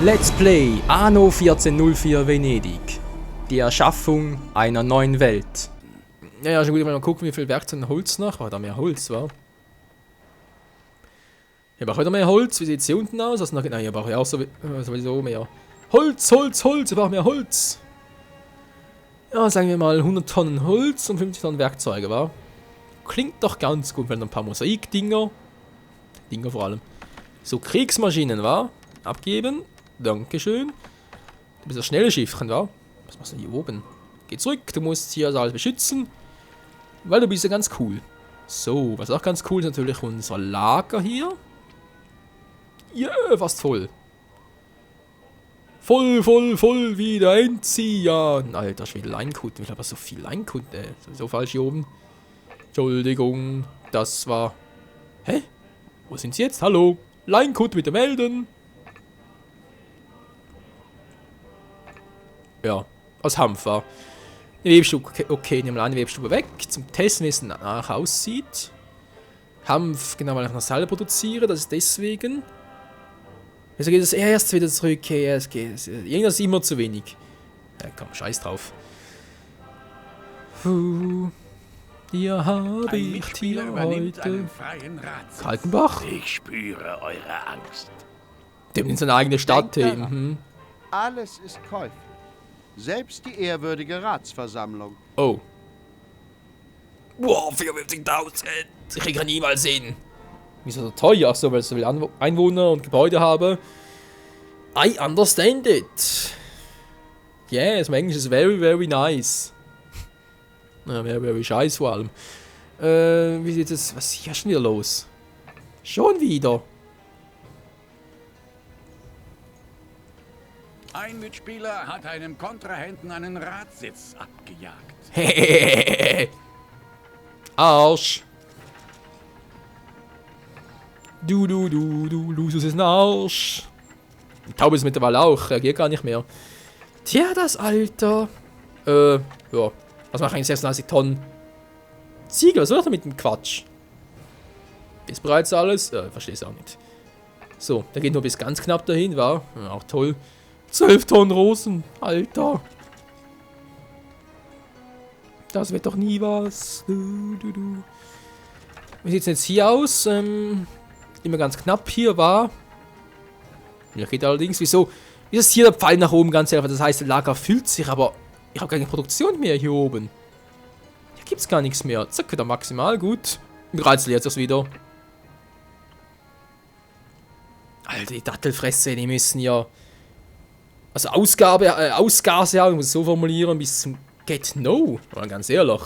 Let's Play Anno 1404 Venedig. Die Erschaffung einer neuen Welt. Ja, schon gut, mal gucken, wie viel Werkzeug und Holz noch. Oh, da mehr Holz, wa? Ich brauche wieder mehr Holz. Wie sieht es hier unten aus? Also, nein, ich brauche auch sowieso mehr. Holz, Holz, Holz. Ich brauche mehr Holz. Ja, sagen wir mal 100 Tonnen Holz und 50 Tonnen Werkzeuge, wa? Klingt doch ganz gut, wenn ein paar Mosaikdinger. Dinger vor allem. So, Kriegsmaschinen, wa? Abgeben. Dankeschön. Du bist ein schnelles Schiffchen, wa? Was machst du hier oben? Geh zurück, du musst hier also alles beschützen. Weil du bist ja ganz cool. So, was auch ganz cool ist natürlich unser Lager hier. Ja, yeah, fast voll. Voll, voll, voll wieder entziehen. Alter, schon wieder Leinkut. Ich habe so viel Leinkut. So falsch hier oben. Entschuldigung, das war... Hä? Wo sind sie jetzt? Hallo? Leinkut bitte melden. Ja, aus Hanf war. Die Webstube, okay, nehmen wir eine Webstube weg. Zum Testen, wie es danach aussieht. Hanf, genau, weil ich noch selber produziere, das ist deswegen. Wieso geht es erst wieder zurück? Ja, es geht. Irgendwas ist immer zu wenig. Ja, komm, scheiß drauf. Hier habe ich hier heute. Kaltenbach? Ich spüre eure Angst. Der in seine eigene Stadt. Alles ist käuflich. Selbst die ehrwürdige Ratsversammlung. Oh. Wow, 54.000. Ich kann niemals sehen. Wieso so teuer? Ach so, weil ich so viele Einwohner und Gebäude habe. I understand it. Yes, mein Englisch ist very, very nice. Ja, very, very scheiß vor allem. Wie sieht es? Was ist hier schon wieder los? Schon wieder? Ein Mitspieler hat einem Kontrahenten einen Ratssitz abgejagt. Hehehehe. Arsch. Du, Lusus ist ein Arsch. Die Taube ist mittlerweile auch, reagiert gar nicht mehr. Tja, das Alter. Ja. Was mache ich eigentlich 36 Tonnen? Ziegel, was soll das mit dem Quatsch? Ist bereits alles? Verstehe es auch nicht. So, der geht nur bis ganz knapp dahin, war. Ja, auch toll. 12 Tonnen Rosen, Alter. Das wird doch nie was. Wie sieht es jetzt hier aus? Immer ganz knapp hier war. Ja, geht allerdings. Wieso ist hier der Pfeil nach oben ganz einfach? Das heißt, das Lager füllt sich, aber ich habe keine Produktion mehr hier oben. Hier gibt es gar nichts mehr. Zack, wieder maximal gut. Im Reiz leert es wieder. Alter, die Dattelfresse, die müssen ja. Also Ausgase haben, ich muss es so formulieren, bis zum Get No. Oder ganz ehrlich.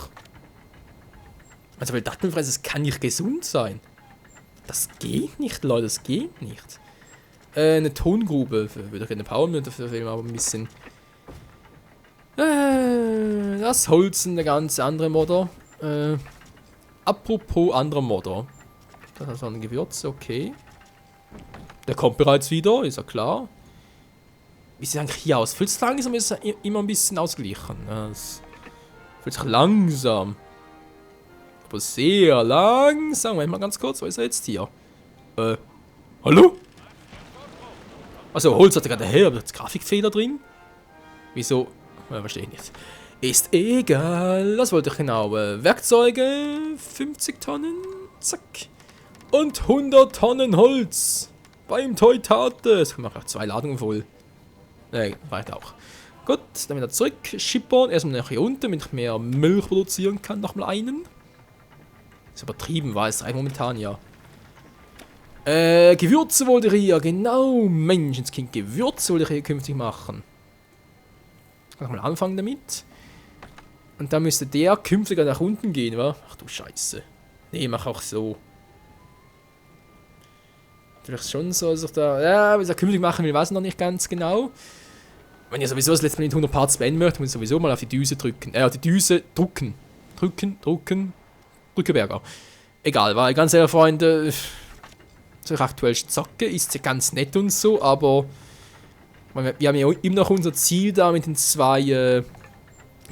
Also, weil Dattelfresse, das kann nicht gesund sein. Das geht nicht, Leute, das geht nicht. Eine Tongrube. Würde ich gerne Power mit, dafür fehlen wir aber ein bisschen. Das Holz und der ganze andere Modder. Apropos anderer Modder. Das ist ein Gewürz, okay. Der kommt bereits wieder, ist ja klar. Wie sieht es eigentlich hier aus? Fühlt es langsam, ist es immer ein bisschen ausgeglichen. Es fühlt sich langsam. Aber sehr langsam. Moment mal ganz kurz, wo ist er jetzt hier? Hallo? Also, Holz hat er gerade her, aber hat Grafikfehler drin? Wieso? Verstehe ich nicht. Ist egal. Was wollte ich genau? Werkzeuge, 50 Tonnen, zack. Und 100 Tonnen Holz. Beim Teutate. Das mache ich auch 2 Ladungen voll. Ne, reicht auch. Gut, dann wieder zurück. Schippern. Erstmal nach hier unten, damit ich mehr Milch produzieren kann. Nochmal einen. Ist übertrieben, war es 3 momentan, ja. Gewürze wollte ich hier. Genau, Menschenskind. Gewürze wollte ich hier künftig machen. Kann ich mal anfangen damit. Und dann müsste der künftig nach unten gehen, wa? Ach du Scheiße. Ne, mach auch so. Vielleicht schon so, dass ich da. Ja, was ich künftig machen will, weiß ich noch nicht ganz genau. Wenn ihr sowieso das letzte Mal in 100 Parts beenden möchtet, muss ich sowieso mal auf die Düse drücken. Auf die Düse drucken. Drückeberger. Egal, weil ganz ehrlich, Freunde. So ich aktuell zocke, ist ja ganz nett und so, aber. Wir haben ja immer noch unser Ziel da mit den 2. Ja,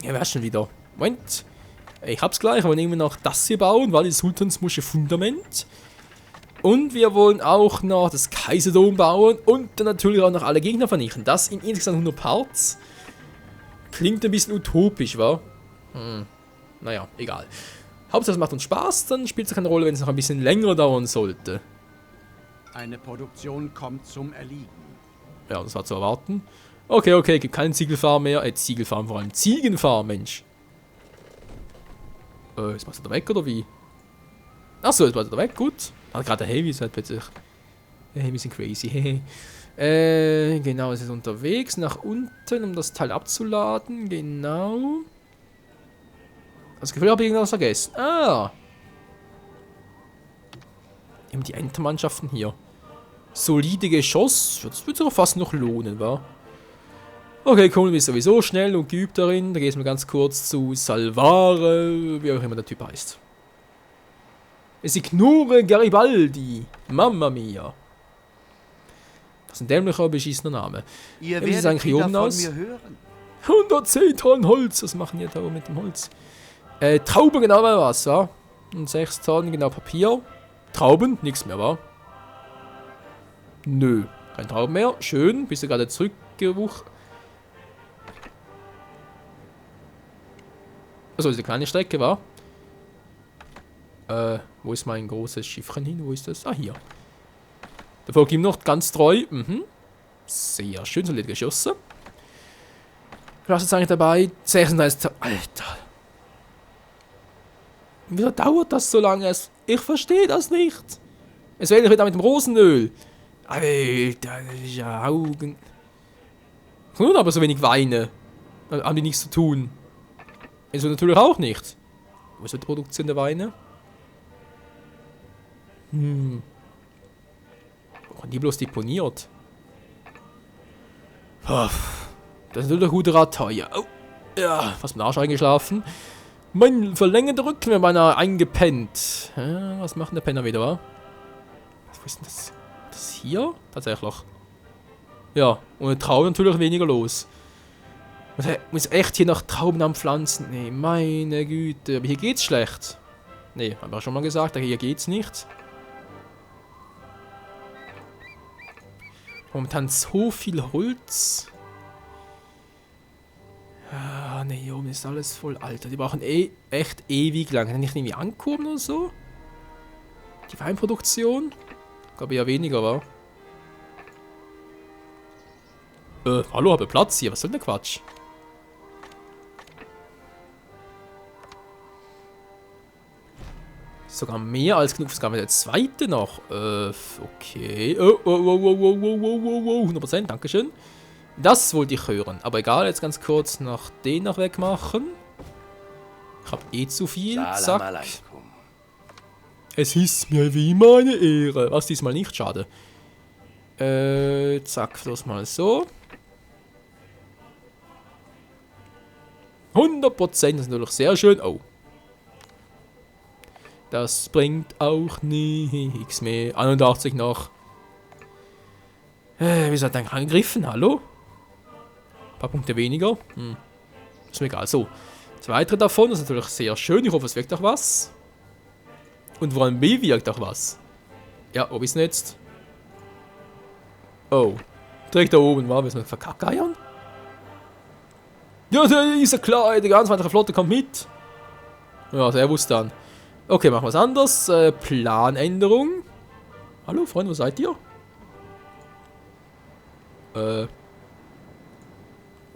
wer schon wieder? Moment. Ich hab's gleich, aber nehmen wir noch das hier bauen, weil das Sultansmusche Fundament. Und wir wollen auch noch das Kaiserdom bauen und dann natürlich auch noch alle Gegner vernichten. Das in insgesamt 100 Parts. Klingt ein bisschen utopisch, wa? Naja, egal. Hauptsache es macht uns Spaß, dann spielt es keine Rolle, wenn es noch ein bisschen länger dauern sollte. Eine Produktion kommt zum Erliegen. Ja, das war zu erwarten. Okay, gibt keine Ziegelfarm mehr. Ziegelfarm, vor allem Ziegenfarm, Mensch. Jetzt machst du da weg, oder wie? Achso, jetzt war er da weg, gut. Gerade der Heavy ist halt plötzlich. Der Heavy sind crazy. Genau, es ist unterwegs nach unten, um das Teil abzuladen. Genau. Das Gefühl, habe ich irgendwas vergessen. Ah! Eben die Entermannschaften hier. Solide Geschoss. Das wird sich fast noch lohnen, wa? Okay, komm, du bist sowieso schnell und geübt darin. Da gehst du mal ganz kurz zu Salvare, wie auch immer der Typ heißt. Signore Garibaldi. Mamma mia. Das ist ein dämlicher, beschissener Name. Ihr Wie sieht es werdet eigentlich hier wieder oben von aus? mir hören. 110 Tonnen Holz. Was machen die da oben mit dem Holz? Trauben, genau mal was, wa? Und 6 Tonnen, genau Papier. Trauben, nichts mehr, wa? Nö, kein Trauben mehr. Schön, bist du gerade zurückgewucht. Also diese kleine Strecke, wa? Wo ist mein großes Schiffchen hin? Wo ist das? Ah, hier. Der folgt ihm noch ganz treu. Sehr schön, solide geschossen. Was ist eigentlich dabei? 36. Alter. Wieso dauert das so lange? Ich verstehe das nicht. Es wäre wieder mit dem Rosenöl. Alter, das ist ja Augen. Nun aber so wenig weinen. Haben die nichts zu tun. Also natürlich auch nicht. Wo ist die Produktion der Weine? Wo haben die bloß deponiert? Das ist natürlich gute Radteuer. Oh, ja, fast mit dem Arsch eingeschlafen. Mein verlängerter Rücken mir beinahe eingepennt. Was macht denn der Penner wieder, wa? Was ist denn das? Das hier? Tatsächlich. Ja, ohne Trauben natürlich weniger los. Muss echt hier nach Trauben am Pflanzen? Nee, meine Güte. Aber hier geht's schlecht. Nee, hab ich schon mal gesagt, hier geht's nicht. Momentan so viel Holz. Ah, ne, hier oben ist alles voll. Alter, die brauchen echt ewig lang. Kann ich irgendwie ankurbeln oder so? Die Weinproduktion? Ich glaube eher weniger, wa? Hallo, habe Platz hier. Was soll denn der Quatsch? Sogar mehr als genug. Was gab mir der zweite noch? Okay. Oh, 100%, dankeschön. Das wollte ich hören. Aber egal, jetzt ganz kurz noch den noch wegmachen. Ich habe eh zu viel. Zack. Es ist mir wie meine Ehre. Was diesmal nicht, schade. Zack, das mal so. 100%, das ist natürlich sehr schön. Oh. Das bringt auch nichts mehr. 81 noch. Wieso hat er eigentlich angegriffen? Hallo? Ein paar Punkte weniger. Ist mir egal. So. Das weitere davon ist natürlich sehr schön. Ich hoffe, es wirkt auch was. Und vor allem B wirkt auch was. Ja, wo ist denn jetzt? Oh. Direkt da oben war. Willst du verkackeiern? Ja, ist ja klar. Die ganze weitere Flotte kommt mit. Ja, servus dann. Okay, machen wir es anders. Planänderung. Hallo, Freunde, wo seid ihr?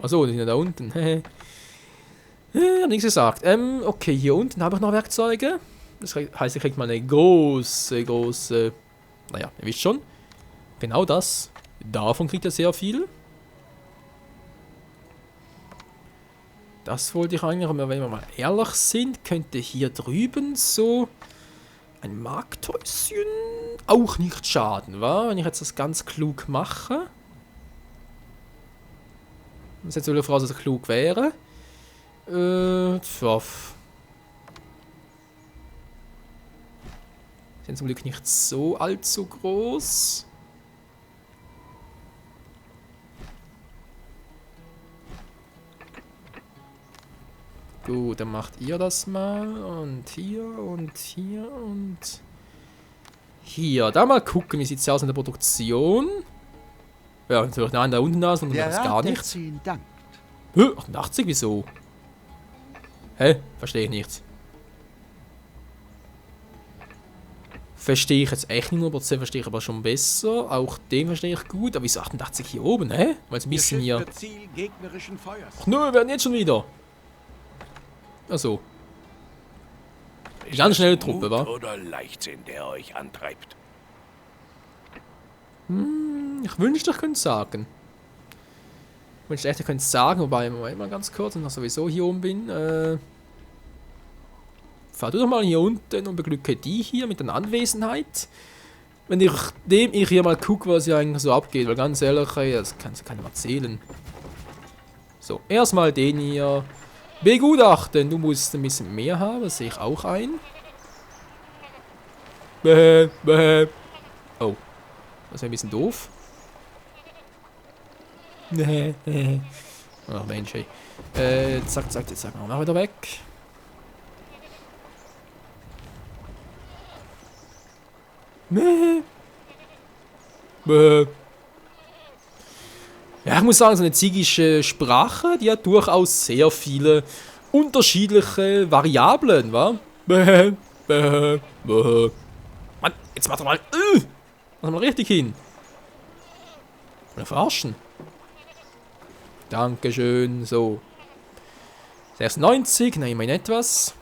Achso, die sind ja da unten. Hab nichts gesagt. Okay, hier unten habe ich noch Werkzeuge. Das heißt, ihr kriegt mal eine große... Naja, ihr wisst schon. Genau das. Davon kriegt ihr sehr viel. Das wollte ich eigentlich, aber wenn wir mal ehrlich sind, könnte hier drüben so ein Markthäuschen auch nicht schaden, wa? Wenn ich jetzt das ganz klug mache. Das ist jetzt wieder voraus, dass es klug wäre. Tja. Sind zum Glück nicht so allzu groß. Gut, dann macht ihr das mal. Und hier und hier und Hier, da mal gucken, wie sieht es aus in der Produktion. Ja, natürlich nein, da unten aus und Der das Rat gar der nichts. 10 dankt. 88, wieso? Hä? Verstehe ich nicht. Verstehe ich jetzt echt nicht 100%, verstehe ich aber schon besser. Auch den verstehe ich gut. Aber wieso 88 hier oben, hä? Weil es ein Ihr bisschen Schiff hier... wird Ziel gegnerischen Feuers. Ach nö, wir werden jetzt schon wieder. Achso. Ganz schnelle Truppe, wa? Oder Leichtsinn, der euch antreibt? Ich wünschte, ich könnte es sagen. Ich wünschte echt, ich könnte es sagen, wobei, Moment mal ganz kurz, wenn ich sowieso hier oben bin. Fahr du doch mal hier unten und beglücke die hier mit deiner Anwesenheit. Indem ich hier mal gucke, was hier eigentlich so abgeht, weil ganz ehrlich, ey, das kann sich keiner erzählen. So, erstmal den hier begutachten. Du musst ein bisschen mehr haben, das sehe ich auch ein. Bäh. Oh, das ist ein bisschen doof. Ach Mensch, ey. Zack, jetzt sagen wir mal wieder weg. Ja, ich muss sagen, so eine ziegische Sprache, die hat durchaus sehr viele unterschiedliche Variablen, wa? Mann, jetzt mach doch mal. Mach mal richtig hin. Oder verarschen. Dankeschön, so. 96, nein, immerhin etwas.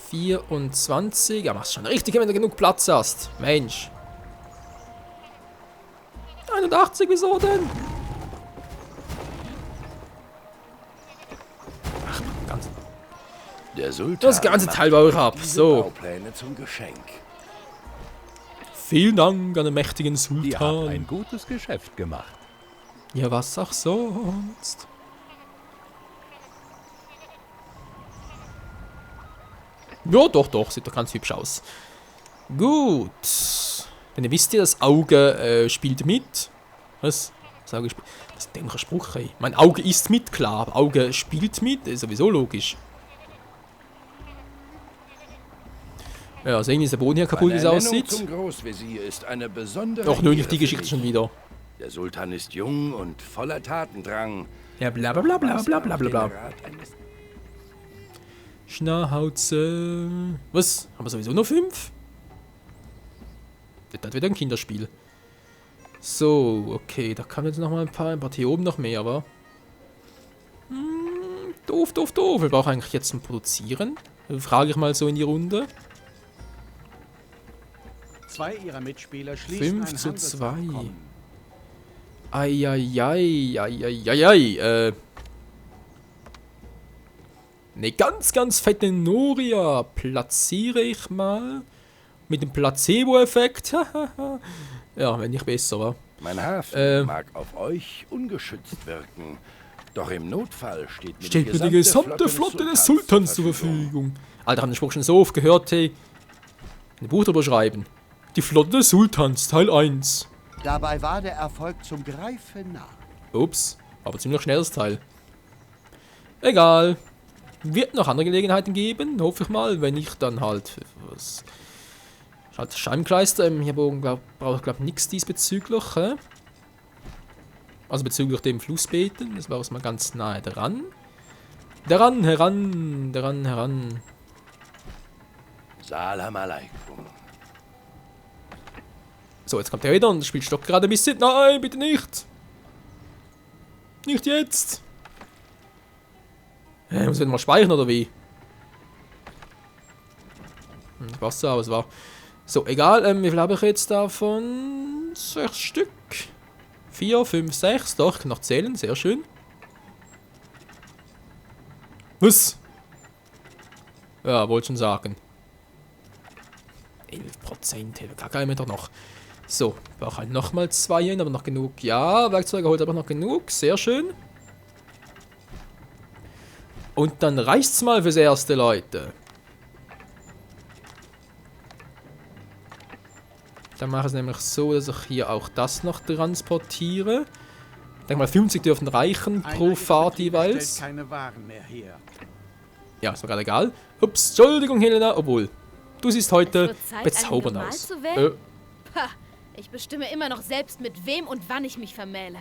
24, ja, machst schon richtig, wenn du genug Platz hast. Mensch. 81, wieso denn? Ach, ganz. Der Sultan Das ganze Teil baue ich ab. diese So. Baupläne zum Geschenk. Vielen Dank an den mächtigen Ihr habt ein Sultan. gutes Geschäft gemacht. Ja, was auch sonst. Ja, doch, sieht doch ganz hübsch aus. Gut. Dann wisst ihr, das Auge spielt mit. Was? Das Auge spielt. Das ist ein dämlicher Spruch, ey. Mein Auge ist mit, klar, aber Auge spielt mit, ist sowieso logisch. Ja, also irgendwie ist der Boden hier kaputt, wie es Meine Ernennung aussieht. zum Großvezier ist eine besondere Doch, nö, nicht Ehre die für Geschichte mich. schon wieder. Der Sultan ist jung und voller Tatendrang. Ja, bla bla bla bla bla bla bla bla. Den Rat eines- Schnauze. Was? Haben wir sowieso nur 5? Das wird wieder ein Kinderspiel. So, okay, da kann jetzt noch mal ein paar hier oben noch mehr, aber. Doof. Wir brauchen eigentlich jetzt zum Produzieren. Frage ich mal so in die Runde. 2 ihrer Mitspieler schließen 5 ein zu 2. Handelsabkommen. Eieiei. Ne, ganz fette Noria platziere ich mal. Mit dem Placebo-Effekt. Ja, wenn nicht besser, wa? Mein Hafen mag auf euch ungeschützt wirken. Doch im Notfall steht mir Die gesamte Flotte des Sultans zur Verfügung. Alter, haben den Spruch schon so oft gehört, hey. Ein Buch drüber schreiben. Die Flotte des Sultans, Teil 1. Dabei war der Erfolg zum Greifen nah. Ups, aber ziemlich schnelles Teil. Egal. Wird noch andere Gelegenheiten geben, hoffe ich mal, wenn ich dann halt... Was? Halt Scheibenkleister, hier oben brauche ich glaube nichts diesbezüglich. Hä? Also bezüglich dem Flussbeeten, das war mal ganz nahe dran. Heran. Salam alaikum. So, jetzt kommt er wieder und spielt Stock gerade ein bisschen. Nein, bitte nicht! Nicht jetzt! Muss ich mal speichern oder wie? Passt so aus, war. So, egal, wie viel habe ich jetzt davon? 6 Stück. 4, 5, 6. Doch, ich kann noch zählen, sehr schön. Was? Ja, wollte schon sagen. 11%, gar kein doch noch. So, brauche halt nochmal 2 hin, aber noch genug. Ja, Werkzeuge holt aber noch genug, sehr schön. Und dann reicht's mal fürs erste, Leute. Dann mache ich es nämlich so, dass ich hier auch das noch transportiere. Ich denke mal, 50 dürfen reichen pro Einer ihrer Fahrt Betriebe jeweils. stellt keine Waren mehr her. Ja, ist mir gerade egal. Ups, Entschuldigung, Helena. Obwohl, du siehst heute Es wird Zeit, bezaubernd einen Gemahl aus. zu wählen? Pah, ich bestimme immer noch selbst, mit wem und wann ich mich vermähle.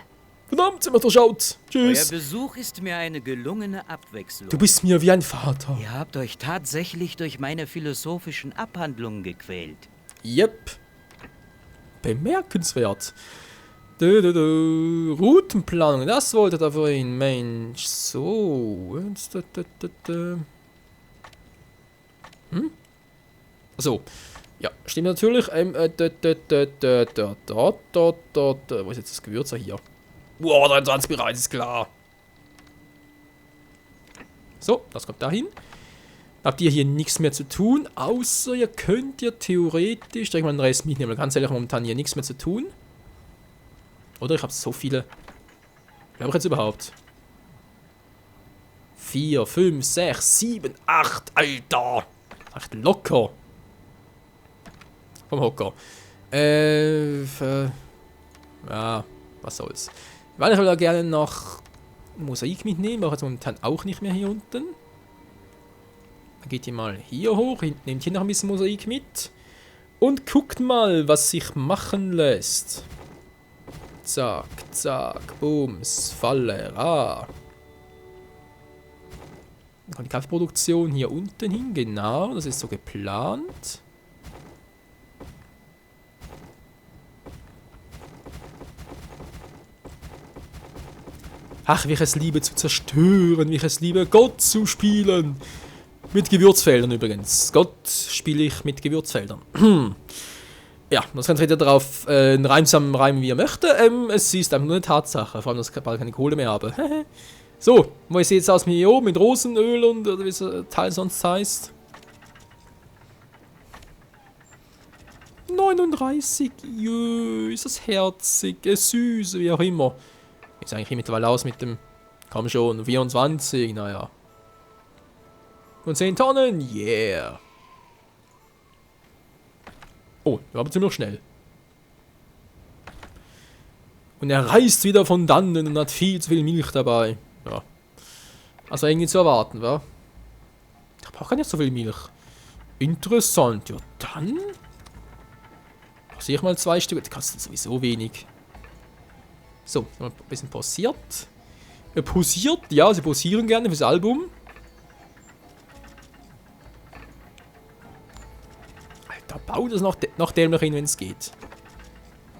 Verdammt, sind wir durchschaut. Euer Tschüss. Besuch ist mir eine gelungene Abwechslung. Du bist mir wie ein Vater. Ihr habt euch tatsächlich durch meine philosophischen Abhandlungen gequält. Yep. Bemerkenswert. Routenplanung, das wollte da vorhin. Mensch, so. So. Ja, stimmt natürlich. Wo ist jetzt das Gewürz hier? Wow, 23 bereits, ist klar. So, das kommt dahin. Habt ihr hier nichts mehr zu tun, außer ihr könnt ja theoretisch direkt mal den Rest mitnehmen. Ganz ehrlich, momentan hier nichts mehr zu tun. Oder ich habe so viele. Wie habe ich jetzt überhaupt? 4, 5, 6, 7, 8, Alter! Echt locker. Vom Hocker. Ja, was soll's. Weil ich will ja gerne noch Mosaik mitnehmen, aber jetzt momentan auch nicht mehr hier unten. Dann geht ihr mal hier hoch, nehmt hier noch ein bisschen Mosaik mit. Und guckt mal, was sich machen lässt. Zack, zack, bums, Falle, Dann kommt die Kaffeeproduktion hier unten hin, genau, das ist so geplant. Ach, wie ich es liebe zu zerstören, wie ich es liebe, Gott zu spielen. Mit Gewürzfeldern übrigens. Gott spiele ich mit Gewürzfeldern. Ja, das könnt ihr darauf reimen, wie ihr möchtet. Es ist einfach nur eine Tatsache, vor allem, dass ich bald keine Kohle mehr habe. So, wo sieht es aus mit hier oben, mit Rosenöl und oder wie es Teil sonst heißt. 39, jö, ist das herzig, süß, wie auch immer. Ist eigentlich mittlerweile aus mit dem, komm schon, 24, naja. Und 10 Tonnen, yeah. Oh, der war aber ziemlich schnell. Und er reist wieder von dannen und hat viel zu viel Milch dabei. Ja. Also irgendwie zu erwarten, wa? Ich brauche gar nicht so viel Milch. Interessant, ja dann. Sehe ich mal 2 Stück. Das kostet sowieso wenig. So, ein bisschen posiert. Posiert, ja, sie posieren gerne fürs Album. Alter, bau das noch dämlich hin, wenn es geht.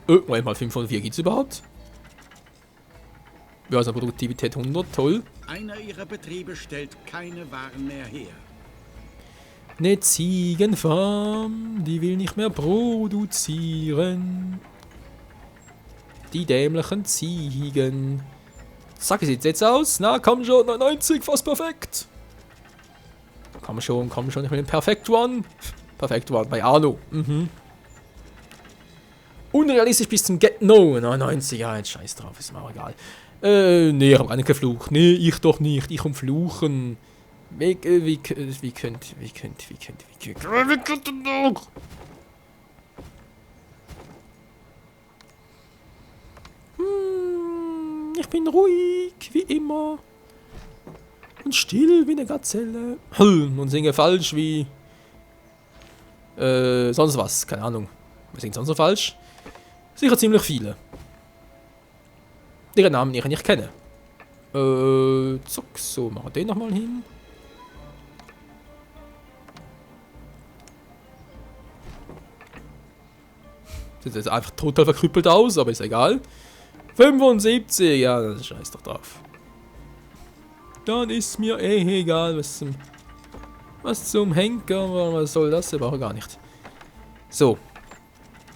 Moment mal, 504 gibt's überhaupt? Ja, also Produktivität 100, toll. Einer ihrer Betriebe stellt keine Waren mehr her. Ne Ziegenfarm, die will nicht mehr produzieren. Die dämlichen Ziegen. Zack, wie sieht's jetzt aus? Na, komm schon, 99, fast perfekt. Komm schon, ich will den Perfect One. Perfect One bei Arno. Mhm. Unrealistisch bis zum Get No. 99, ja, jetzt scheiß drauf, ist mir auch egal. Nee, ich hab gar nicht geflucht. Nee, ich doch nicht, ich umfluchen. Wie könnt doch? Ich bin ruhig, wie immer. Und still wie eine Gazelle. Und singe falsch wie... sonst was, keine Ahnung. Wer singt sonst so falsch? Sicher ziemlich viele. Deren Namen ich nicht kenne. Zack, so, machen wir den nochmal hin. Sieht jetzt einfach total verkrüppelt aus, aber ist egal. 75, ja, das scheiß doch drauf. Dann ist mir egal, was zum Henker, was soll das? Der brauche gar nicht. So.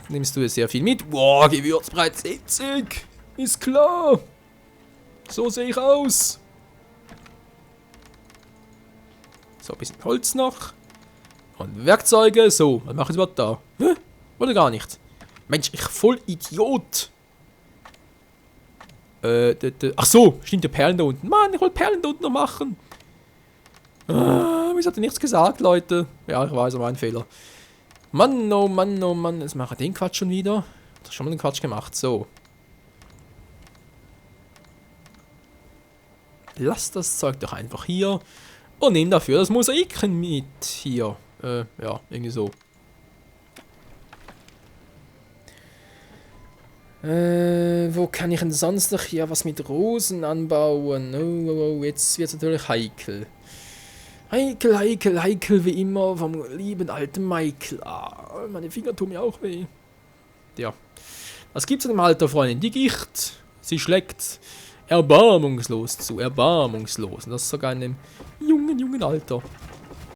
Nimmst du sehr viel mit? Boah, Gewürzbreit 70. Ist klar. So sehe ich aus. So, ein bisschen Holz noch. Und Werkzeuge. So, was mache ich überhaupt da? Hä? Oder gar nicht? Mensch, ich voll Idiot. Ach so, stimmt, die Perlen da unten. Mann, ich wollte Perlen da unten noch machen. Wieso hat er nichts gesagt, Leute? Ja, ich weiß, aber ein Fehler. Mann, oh Mann, oh Mann. Jetzt mache ich den Quatsch schon wieder. Ich habe schon mal den Quatsch gemacht. So. Lass das Zeug doch einfach hier. Und nimm dafür das Mosaik mit. Hier. Ja, irgendwie so. Wo kann ich denn sonst noch hier was mit Rosen anbauen? Oh, jetzt wird es natürlich heikel. Heikel, wie immer, vom lieben alten Michael. Ah, meine Finger tun mir auch weh. Ja. Was gibt's in dem Alter, Freundin? Die Gicht. Sie schlägt erbarmungslos zu. Erbarmungslos. Und das sogar in einem jungen Alter.